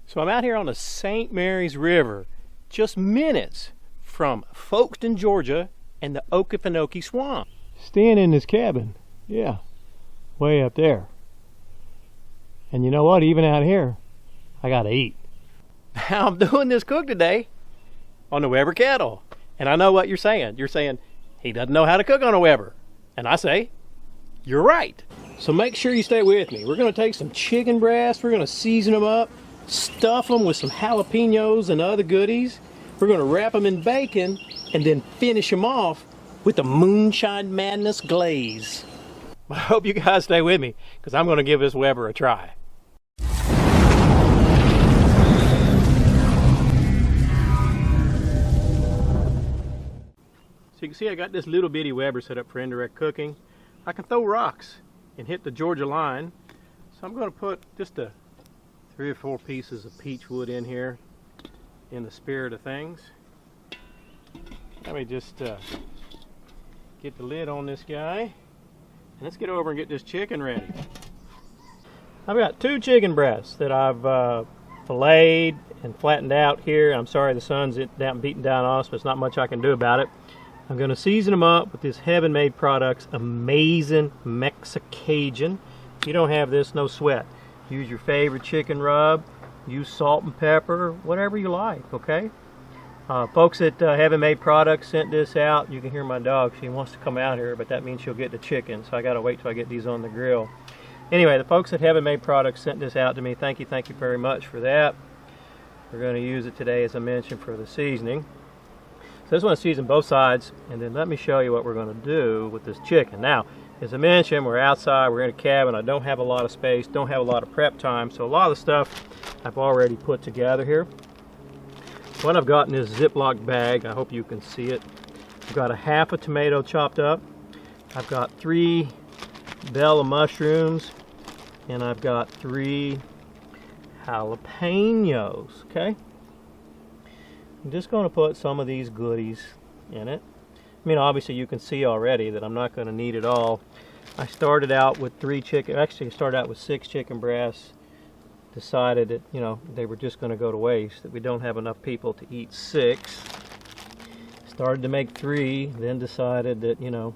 So I'm out here on the St. Mary's River, just minutes from Folkston, Georgia, and the Okefenokee Swamp. Staying in this cabin, yeah, way up there. And you know what, even out here, I gotta eat. Now I'm doing this cook today on the Weber Kettle. And I know what you're saying. You're saying, he doesn't know how to cook on a Weber. And I say, you're right. So make sure you stay with me. We're gonna take some chicken breasts, we're gonna season them up, stuff them with some jalapenos and other goodies. We're going to wrap them in bacon and then finish them off with the Moonshine Madness glaze. I hope you guys stay with me because I'm going to give this Weber a try. So you can see I got this little bitty Weber set up for indirect cooking. I can throw rocks and hit the Georgia line. So I'm going to put just 3 or 4 pieces of peach wood in here in the spirit of things. Let me just get the lid on this guy and let's get over and get this chicken ready. I've got 2 chicken breasts that I've filleted and flattened out here. I'm sorry the sun's beating down on us, but there's not much I can do about it. I'm going to season them up with this Heaven Made Products Amazing MexiCajun. If you don't have this, no sweat. Use your favorite chicken rub, use salt and pepper, whatever you like, okay? Folks at Heaven Made Products sent this out. You can hear my dog, she wants to come out here, but that means she'll get the chicken, so I gotta wait till I get these on the grill. Anyway, the folks at Heaven Made Products sent this out to me. Thank you very much for that. We're gonna use it today, as I mentioned, for the seasoning. So I just want to season both sides, and then let me show you what we're gonna do with this chicken. Now, as I mentioned, we're outside, we're in a cabin, I don't have a lot of space, don't have a lot of prep time, so a lot of the stuff I've already put together here. What I've got in this Ziploc bag, I hope you can see it. I've got a half a tomato chopped up, I've got 3 bell of mushrooms, and I've got 3 jalapenos, okay? I'm just going to put some of these goodies in it. I mean, obviously you can see already that I'm not going to need it all. I started out with 3 chicken, actually I started out with 6 chicken breasts. Decided that, you know, they were just going to go to waste, that we don't have enough people to eat 6. Started to make 3, then decided that, you know,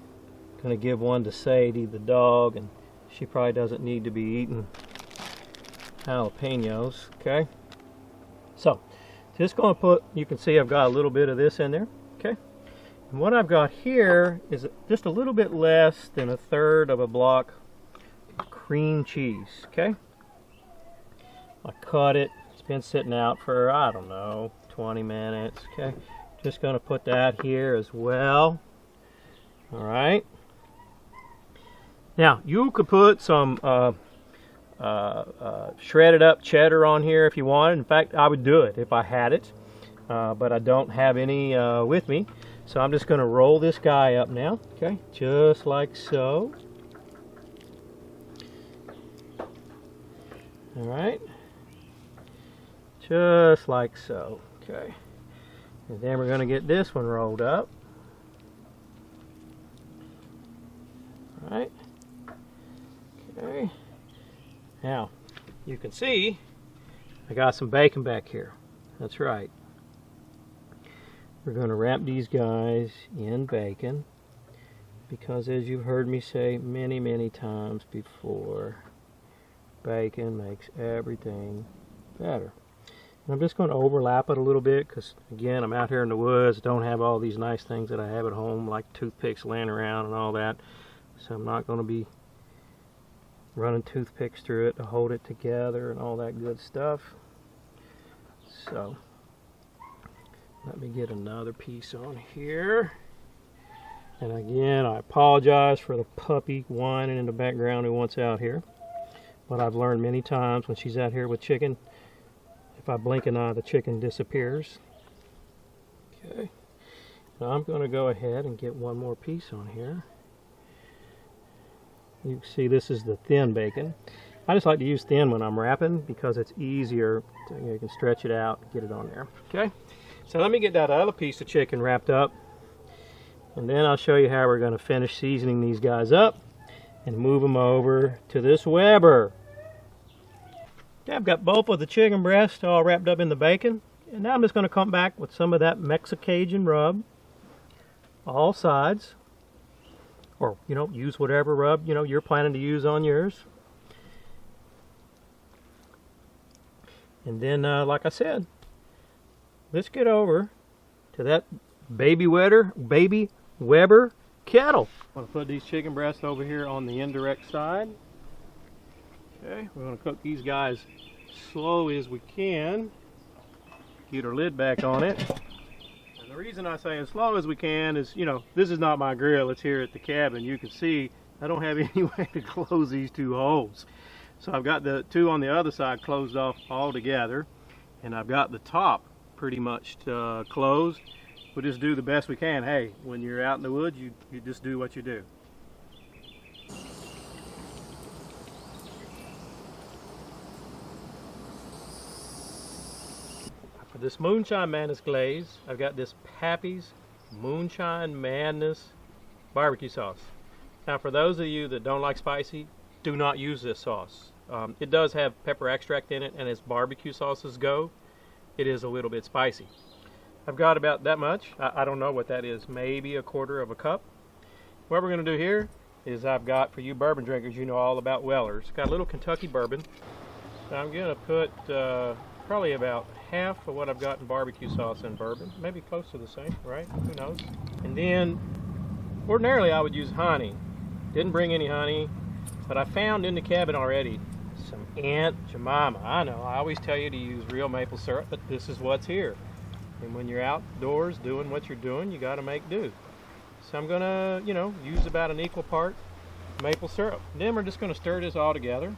going to give 1 to Sadie, the dog, and she probably doesn't need to be eating jalapenos, okay? So, just going to put, you can see I've got a little bit of this in there, okay? And what I've got here is just a little bit less than 1/3 of a block of cream cheese, okay? I cut it, it's been sitting out for, I don't know, 20 minutes, okay? Just going to put that here as well, all right? Now, you could put some shredded up cheddar on here if you wanted. In fact, I would do it if I had it, but I don't have any with me. So I'm just going to roll this guy up now, okay? Just like so. All right. Just like so, okay. And then we're going to get this one rolled up. All right. Okay. Now, you can see I got some bacon back here. That's right. We're going to wrap these guys in bacon because, as you've heard me say many, many times before, bacon makes everything better. And I'm just going to overlap it a little bit because, again, I'm out here in the woods, don't have all these nice things that I have at home like toothpicks laying around and all that. So I'm not going to be running toothpicks through it to hold it together and all that good stuff. So let me get another piece on here. And again, I apologize for the puppy whining in the background who wants out here. But I've learned many times when she's out here with chicken, if I blink an eye, the chicken disappears. Okay. Now I'm going to go ahead and get one more piece on here. You can see this is the thin bacon. I just like to use thin when I'm wrapping because it's easier. You can stretch it out, get it on there. Okay. So let me get that other piece of chicken wrapped up, and then I'll show you how we're going to finish seasoning these guys up and move them over to this Weber. Okay, I've got both of the chicken breasts all wrapped up in the bacon. And now I'm just going to come back with some of that MexiCajun rub. All sides. Or, you know, use whatever rub, you know, you're planning to use on yours. And then, like I said, let's get over to that baby Weber Kettle. I'm going to put these chicken breasts over here on the indirect side. Okay, we're going to cook these guys slow as we can. Get our lid back on it. And the reason I say as slow as we can is, you know, this is not my grill, it's here at the cabin. You can see I don't have any way to close these two holes. So I've got the two on the other side closed off all together, and I've got the top pretty much closed. We'll just do the best we can. Hey, when you're out in the woods, you just do what you do. For this Moonshine Madness glaze, I've got this Pappy's Moonshine Madness barbecue sauce. Now for those of you that don't like spicy, do not use this sauce. It does have pepper extract in it, and as barbecue sauces go, it is a little bit spicy. I've got about that much. I don't know what that is, maybe a quarter of a cup. What we're going to do here is I've got, for you bourbon drinkers, you know all about Weller's. Got a little Kentucky bourbon. So I'm going to put probably about half of what I've got in barbecue sauce in bourbon. Maybe close to the same, right? Who knows? And then, ordinarily I would use honey. Didn't bring any honey, but I found in the cabin already some Aunt Jemima. I know, I always tell you to use real maple syrup, but this is what's here. And when you're outdoors doing what you're doing, you got to make do. So I'm gonna, you know, use about an equal part maple syrup. Then we're just gonna stir this all together.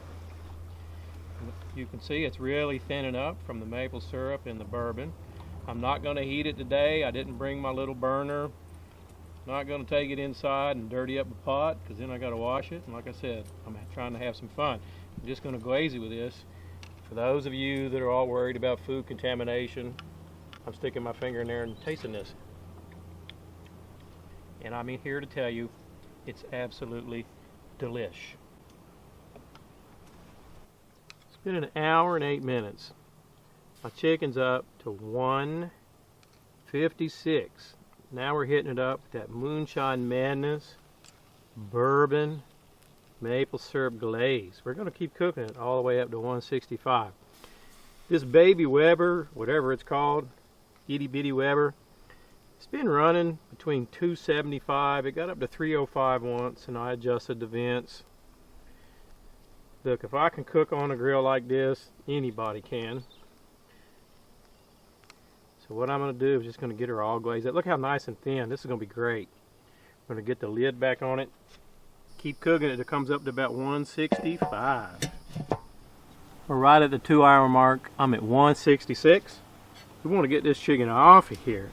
You can see it's really thinning up from the maple syrup and the bourbon. I'm not gonna heat it today. I didn't bring my little burner. Not gonna take it inside and dirty up the pot, because then I gotta wash it. And like I said, I'm trying to have some fun. I'm just gonna glaze it with this. For those of you that are all worried about food contamination, I'm sticking my finger in there and tasting this. And I'm here to tell you, it's absolutely delish. It's been an hour and 8 minutes. My chicken's up to 156. Now we're hitting it up with that Moonshine Madness bourbon maple syrup glaze. We're going to keep cooking it all the way up to 165. This baby Weber, whatever it's called, itty bitty Weber, it's been running between 275. It got up to 305 once, and I adjusted the vents. Look, if I can cook on a grill like this, anybody can. So what I'm going to do is just going to get her all glazed up. Look how nice and thin. This is going to be great. I'm going to get the lid back on it. Keep cooking it until it comes up to about 165. We're right at the 2-hour mark. I'm at 166. We want to get this chicken off of here.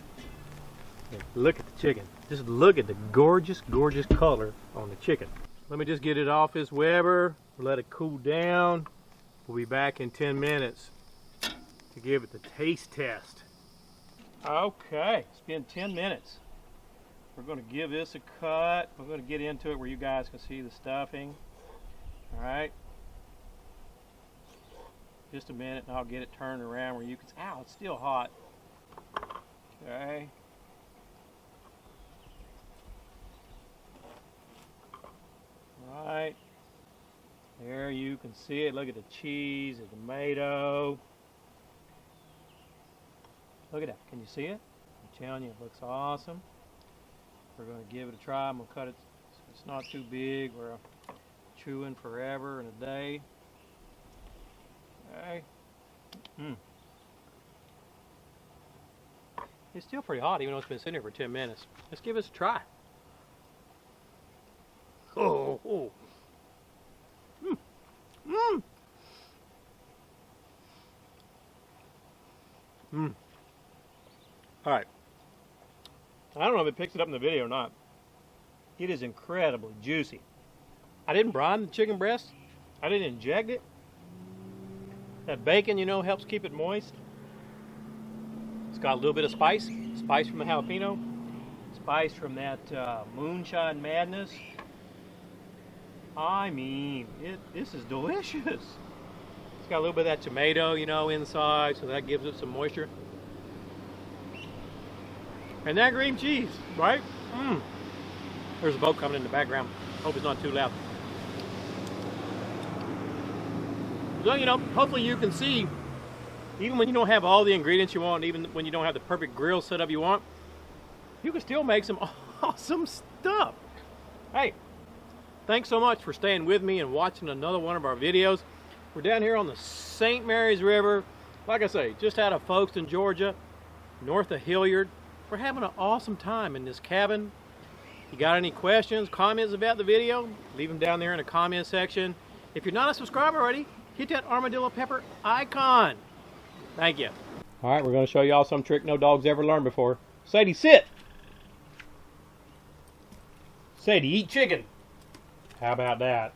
And look at the chicken. Just look at the gorgeous, gorgeous color on the chicken. Let me just get it off this Weber. Let it cool down. We'll be back in 10 minutes to give it the taste test. Okay, it's been 10 minutes. We're going to give this a cut. We're going to get into it where you guys can see the stuffing. All right. Just a minute and I'll get it turned around where you can see. Ow, it's still hot. Okay. All right. There you can see it. Look at the cheese, the tomato. Look at that. Can you see it? I'm telling you, it looks awesome. We're going to give it a try. I'm going to cut it so it's not too big. We're chewing forever and a day. Okay. It's still pretty hot, even though it's been sitting here for 10 minutes. Let's give this a try. Oh, oh. All right. I don't know if it picks it up in the video or not. It is incredibly juicy. I didn't brine the chicken breast. I didn't inject it. That bacon, you know, helps keep it moist. It's got a little bit of spice. Spice from the jalapeno. Spice from that Moonshine Madness. I mean, this is delicious. It's got a little bit of that tomato, you know, inside, so that gives it some moisture. And that green cheese, right? There's a boat coming in the background. Hope it's not too loud. So, you know, hopefully you can see, even when you don't have all the ingredients you want, even when you don't have the perfect grill setup you want, you can still make some awesome stuff. Hey, thanks so much for staying with me and watching another one of our videos. We're down here on the St. Mary's River. Like I say, just out of Folkston, Georgia, north of Hilliard. We're having an awesome time in this cabin. If you got any questions, comments about the video, leave them down there in the comment section. If you're not a subscriber already, hit that armadillo pepper icon. Thank you. All right, we're going to show y'all some trick no dog's ever learned before. Sadie, sit. Sadie, eat chicken. How about that?